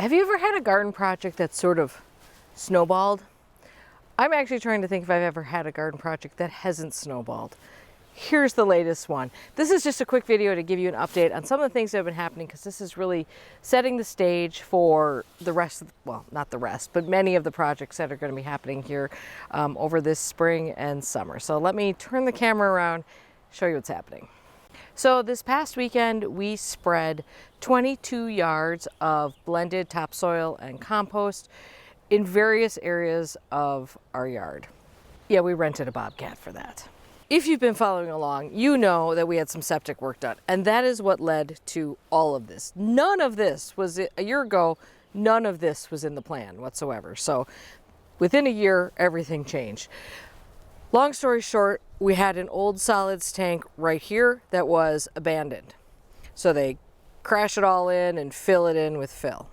Have you ever had a garden project that sort of snowballed? I'm actually trying to think if I've ever had a garden project that hasn't snowballed. Here's the latest one. This is just a quick video to give you an update on some of the things that have been happening, because this is really setting the stage for the rest of, well, not the rest, but many of the projects that are going to be happening here over this spring and summer. So let me turn the camera around, show you what's happening. So this past weekend, we spread 22 yards of blended topsoil and compost in various areas of our yard. Yeah, we rented a bobcat for that. If you've been following along, you know that we had some septic work done, and that is what led to all of this. None of this was, a year ago, none of this was in the plan whatsoever. So within a year, everything changed. Long story short, we had an old solids tank right here that was abandoned. So they crash it all in and fill it in with fill.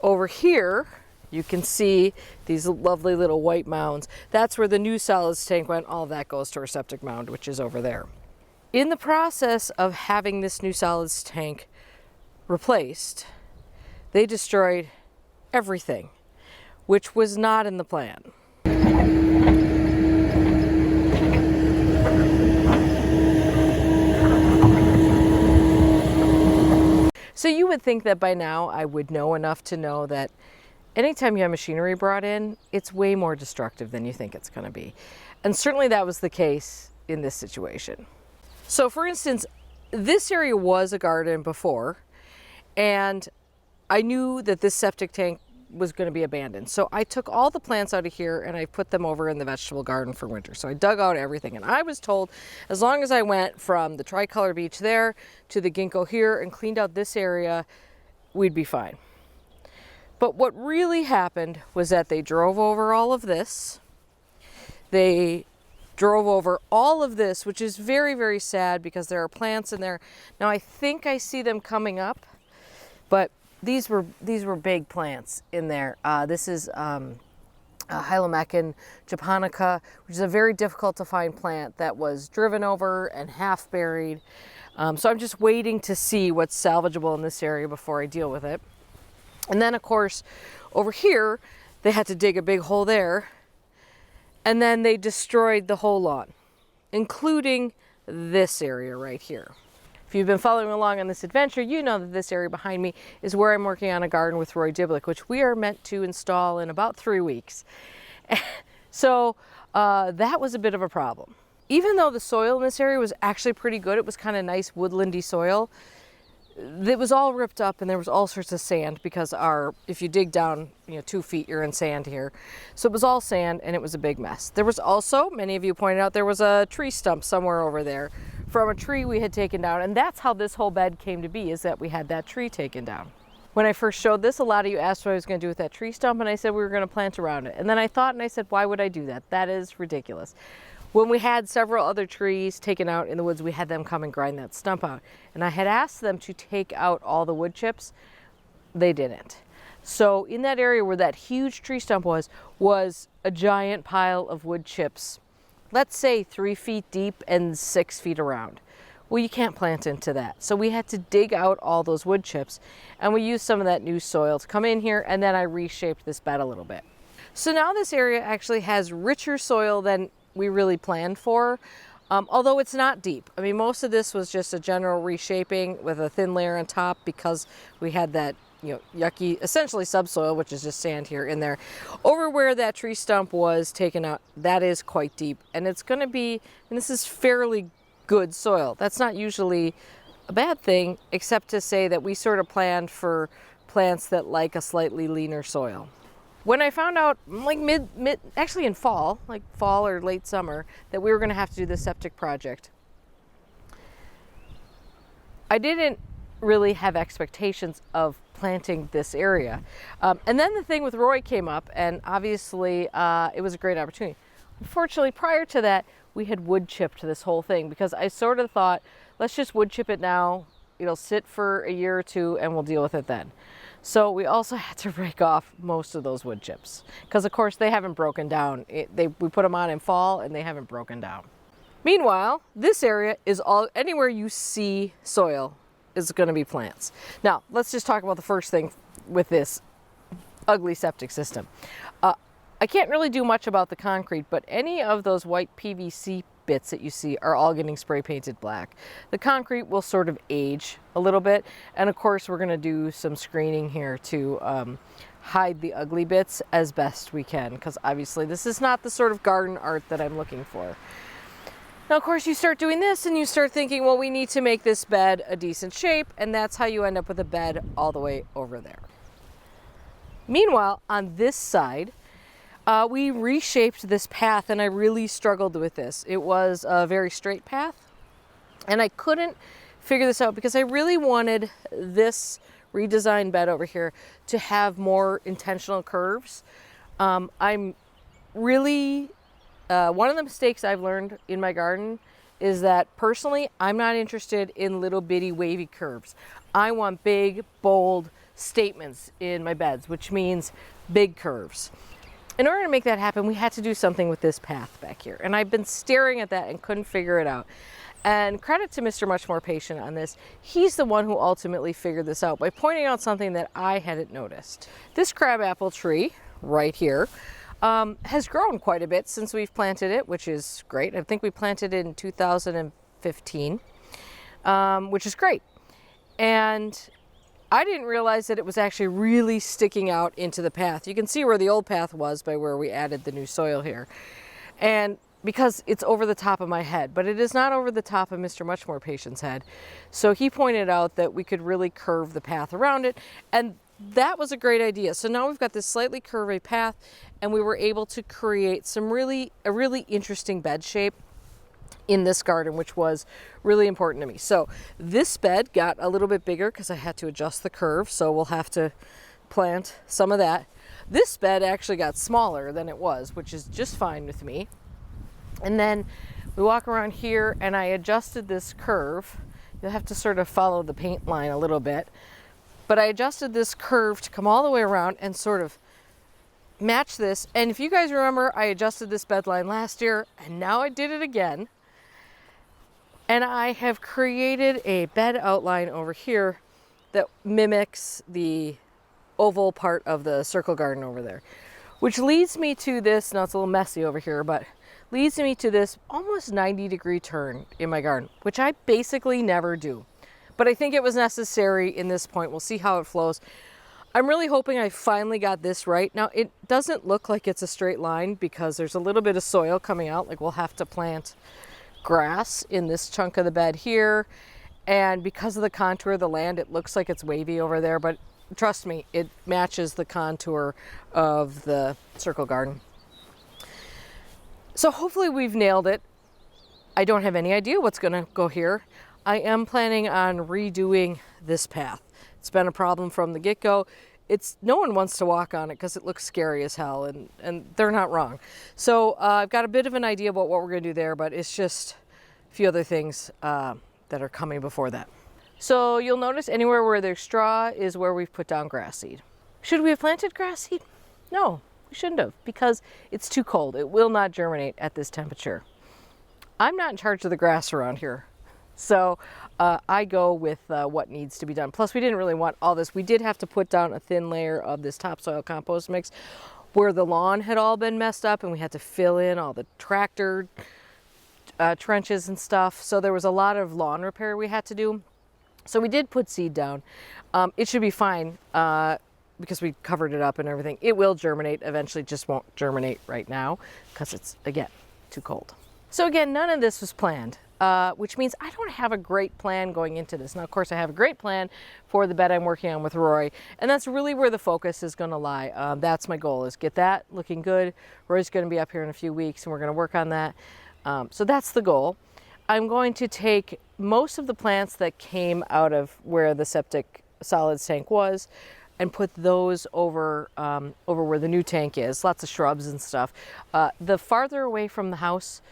Over here, you can see these lovely little white mounds. That's where the new solids tank went. All of that goes to our septic mound, which is over there. In the process of having this new solids tank replaced, they destroyed everything, which was not in the plan. So you would think that by now I would know enough to know that anytime you have machinery brought in, it's way more destructive than you think it's going to be. And certainly that was the case in this situation. So for instance, this area was a garden before, and I knew that this septic tank was going to be abandoned. So I took all the plants out of here and I put them over in the vegetable garden for winter. So I dug out everything, and I was told as long as I went from the tricolor beech there to the ginkgo here and cleaned out this area, we'd be fine. But what really happened was that they drove over all of this. They drove over all of this, which is very, very sad because there are plants in there. Now I think I see them coming up, but these were big plants in there. This is Hylomecan japonica, which is a very difficult to find plant that was driven over and half buried. So I'm just waiting to see what's salvageable in this area before I deal with it. And then of course, over here, they had to dig a big hole there, and then they destroyed the whole lawn, including this area right here. If you've been following along on this adventure, you know that this area behind me is where I'm working on a garden with Roy Diblik, which we are meant to install in about 3 weeks. So that was a bit of a problem. Even though the soil in this area was actually pretty good, it was kind of nice woodlandy soil, it was all ripped up and there was all sorts of sand because if you dig down 2 feet, you're in sand here. So it was all sand and it was a big mess. There was also, many of you pointed out, there was a tree stump somewhere over there from a tree we had taken down, and that's how this whole bed came to be, is that we had that tree taken down. When I first showed this, a lot of you asked what I was going to do with that tree stump, and I said we were going to plant around it. And then I thought, and I said, why would I do that? That is ridiculous. When we had several other trees taken out in the woods, we had them come and grind that stump out. And I had asked them to take out all the wood chips. They didn't. So in that area where that huge tree stump was a giant pile of wood chips, let's say 3 feet deep and 6 feet around. Well, you can't plant into that. So we had to dig out all those wood chips, and we used some of that new soil to come in here, and then I reshaped this bed a little bit. So now this area actually has richer soil than we really planned for, although it's not deep. I mean, most of this was just a general reshaping with a thin layer on top because we had that yucky, essentially subsoil, which is just sand here in there. Over where that tree stump was taken out, that is quite deep, and it's going to be, and this is fairly good soil. That's not usually a bad thing, except to say that we sort of planned for plants that like a slightly leaner soil. When I found out, like actually in fall, like fall or late summer, that we were going to have to do this septic project, I didn't really have expectations of planting this area. And then the thing with Roy came up, and obviously it was a great opportunity. Unfortunately, prior to that, we had wood chipped this whole thing because I sort of thought, let's just wood chip it now, it'll sit for a year or two and we'll deal with it then. So we also had to break off most of those wood chips because of course they haven't broken down. We put them on in fall and they haven't broken down. Meanwhile, this area is anywhere you see soil is going to be plants. Now, let's just talk about the first thing with this ugly septic system. I can't really do much about the concrete, but any of those white PVC bits that you see are all getting spray painted black. The concrete will sort of age a little bit, and of course we're going to do some screening here to hide the ugly bits as best we can, because obviously this is not the sort of garden art that I'm looking for. Now, of course, you start doing this and you start thinking, well, we need to make this bed a decent shape, and that's how you end up with a bed all the way over there. Meanwhile, on this side, we reshaped this path, and I really struggled with this. It was a very straight path, and I couldn't figure this out because I really wanted this redesigned bed over here to have more intentional curves. I'm really, one of the mistakes I've learned in my garden is that personally, I'm not interested in little bitty wavy curves. I want big, bold statements in my beds, which means big curves. In order to make that happen, we had to do something with this path back here. And I've been staring at that and couldn't figure it out. And credit to Mr. Much More Patient on this. He's the one who ultimately figured this out by pointing out something that I hadn't noticed. This crabapple tree right here has grown quite a bit since we've planted it, which is great. I think we planted it in 2015, which is great. And I didn't realize that it was actually really sticking out into the path. You can see where the old path was by where we added the new soil here. And because it's over the top of my head, but it is not over the top of Mr. Much More Patient's head. So he pointed out that we could really curve the path around it, and that was a great idea. So now we've got this slightly curvy path, and we were able to create a really interesting bed shape in this garden, which was really important to me. So this bed got a little bit bigger because I had to adjust the curve, so we'll have to plant some of that. This bed actually got smaller than it was, which is just fine with me. And then we walk around here, and I adjusted this curve. You'll have to sort of follow the paint line a little bit, but I adjusted this curve to come all the way around and sort of match this. And if you guys remember, I adjusted this bed line last year, and now I did it again. And I have created a bed outline over here that mimics the oval part of the circle garden over there, which leads me to this. Now it's a little messy over here, but leads me to this almost 90-degree turn in my garden, which I basically never do. But I think it was necessary in this point. We'll see how it flows. I'm really hoping I finally got this right. Now, it doesn't look like it's a straight line because there's a little bit of soil coming out. Like, we'll have to plant grass in this chunk of the bed here, and because of the contour of the land, it looks like it's wavy over there, but trust me, it matches the contour of the circle garden. So hopefully we've nailed it. I don't have any idea what's going to go here. I am planning on redoing this path. It's been a problem from the get-go. No one wants to walk on it because it looks scary as hell, and they're not wrong. So I've got a bit of an idea about what we're going to do there, but it's just a few other things that are coming before that. So you'll notice anywhere where there's straw is where we've put down grass seed. Should we have planted grass seed? No, we shouldn't have, because it's too cold. It will not germinate at this temperature. I'm not in charge of the grass around here. So I go with what needs to be done. Plus, we didn't really want all this. We did have to put down a thin layer of this topsoil compost mix where the lawn had all been messed up, and we had to fill in all the tractor trenches and stuff. So there was a lot of lawn repair we had to do. So we did put seed down. It should be fine because we covered it up and everything. It will germinate eventually, just won't germinate right now because it's, again, too cold. So again, none of this was planned. Which means I don't have a great plan going into this. Now, of course, I have a great plan for the bed I'm working on with Roy, and that's really where the focus is going to lie. That's my goal, is get that looking good. Roy's going to be up here in a few weeks, and we're going to work on that. So that's the goal. I'm going to take most of the plants that came out of where the septic solids tank was and put those over where the new tank is. Lots of shrubs and stuff. The farther away from the house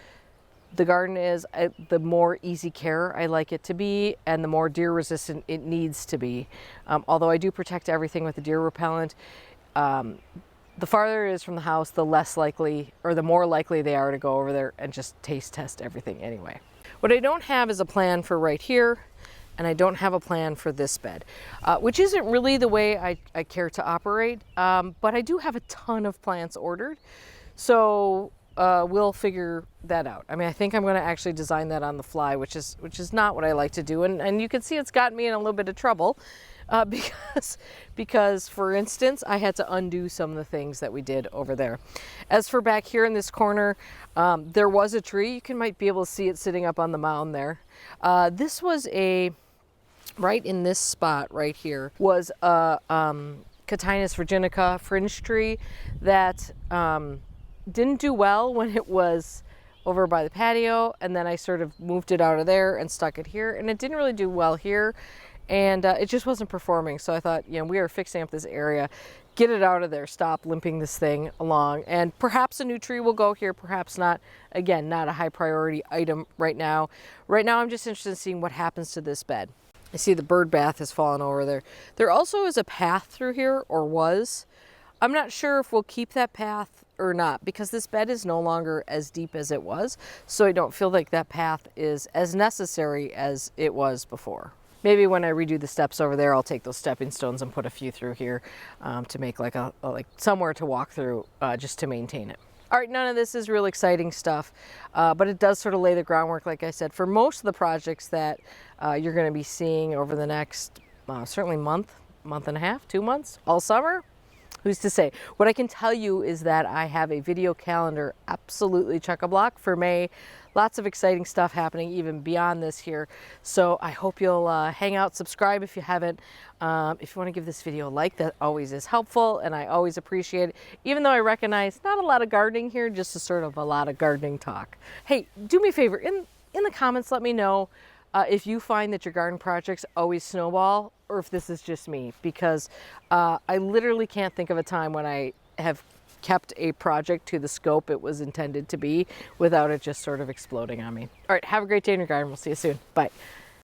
the garden is, the more easy care I like it to be, and the more deer resistant it needs to be. Although I do protect everything with the deer repellent, the farther it is from the house, the less likely, or the more likely they are to go over there and just taste test everything anyway. What I don't have is a plan for right here, and I don't have a plan for this bed, which isn't really the way I care to operate, but I do have a ton of plants ordered. So we'll figure that out. I mean, I think I'm going to actually design that on the fly, which is not what I like to do. And you can see it's gotten me in a little bit of trouble because for instance, I had to undo some of the things that we did over there. As for back here in this corner, there was a tree. You might be able to see it sitting up on the mound there. This was right in this spot right here was a Catinus virginica fringe tree that didn't do well when it was over by the patio, and then I sort of moved it out of there and stuck it here, and it didn't really do well here, and it just wasn't performing. So I thought, we are fixing up this area, get it out of there, stop limping this thing along, and perhaps a new tree will go here, perhaps not. Again, not a high priority item right now. Right now I'm just interested in seeing what happens to this bed. I see the bird bath has fallen over there. There also is a path through here, or was. I'm not sure if we'll keep that path or not, because this bed is no longer as deep as it was, so I don't feel like that path is as necessary as it was before. Maybe when I redo the steps over there, I'll take those stepping stones and put a few through here to make like somewhere to walk through just to maintain it. All right, none of this is real exciting stuff, but it does sort of lay the groundwork, like I said, for most of the projects that you're going to be seeing over the next certainly month and a half, 2 months, all summer. Who's to say? What I can tell you is that I have a video calendar absolutely chock-a-block for May. Lots of exciting stuff happening even beyond this here. So I hope you'll hang out, subscribe if you haven't. If you want to give this video a like, that always is helpful, and I always appreciate it. Even though I recognize not a lot of gardening here, just a sort of a lot of gardening talk. Hey, do me a favor, in the comments, let me know if you find that your garden projects always snowball, or if this is just me, because I literally can't think of a time when I have kept a project to the scope it was intended to be without it just sort of exploding on me. All right, have a great day in your garden. We'll see you soon. Bye.